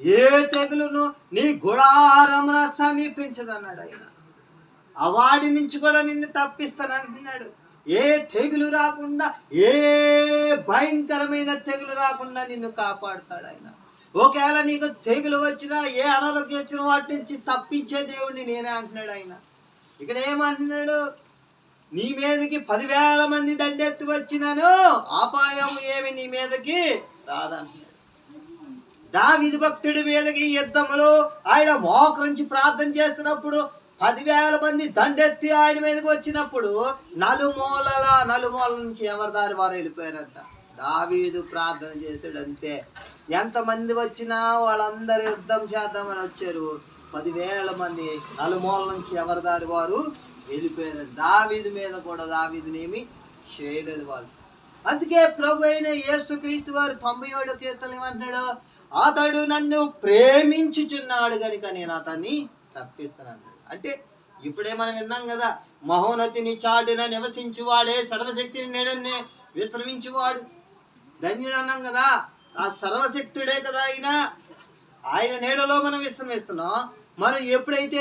ఏ తెగులును నీ గుడారమున సమీపించదన్నాడు ఆయన. ఆ వాడి నుంచి కూడా నిన్ను తప్పిస్తానంటున్నాడు. ఏ తెగులు రాకుండా, ఏ భయంకరమైన తెగులు రాకుండా నిన్ను కాపాడుతాడు ఆయన. ఒకవేళ నీకు తెగులు వచ్చినా, ఏ అనారోగ్యం వచ్చినా వాటి నుంచి తప్పించే దేవుడిని నేనే అంటున్నాడు ఆయన. ఇక్కడ ఏమంటున్నాడు? నీ మీదకి 10,000 మంది దండెత్తి వచ్చినాను, అపాయం ఏమి నీ మీదకి రాదంటున్నాడు. దావీదు భక్తుడి మీదకి యుద్ధములో ఆయన మోకరించి ప్రార్థన చేస్తున్నప్పుడు 10,000 మంది దండెత్తి ఆయన మీదకి వచ్చినప్పుడు నలుమూల నుంచి ఎవరి దారి వారు వెళ్ళిపోయారంట. దావీదు ప్రార్థన చేశాడు అంతే. ఎంతమంది వచ్చినా వాళ్ళందరూ యుద్ధం చేద్దామని వచ్చారు. 10,000 మంది నలుమూల నుంచి ఎవరి దారి వారు వెళ్ళిపోయారు. దావీదు మీద కూడా దావీదునేమి చేయలేదు వాళ్ళు. అందుకే ప్రభు అయిన యేసుక్రీస్తు వారు 97వ కీర్తన ఏమంటున్నాడు? అతడు నన్ను ప్రేమించుచున్నాడు కనుక నేను అతన్ని తప్పిస్తున్నాను. అంటే ఇప్పుడే మనం విన్నాం కదా, మహోన్నతిని చాటున నివసించువాడే సర్వశక్తిని నేడనే విశ్రమించువాడు ధన్యుడు అన్నాం కదా. ఆ సర్వశక్తుడే కదా ఆయన నీడలో మనం విశ్రమిస్తున్నాం. మనం ఎప్పుడైతే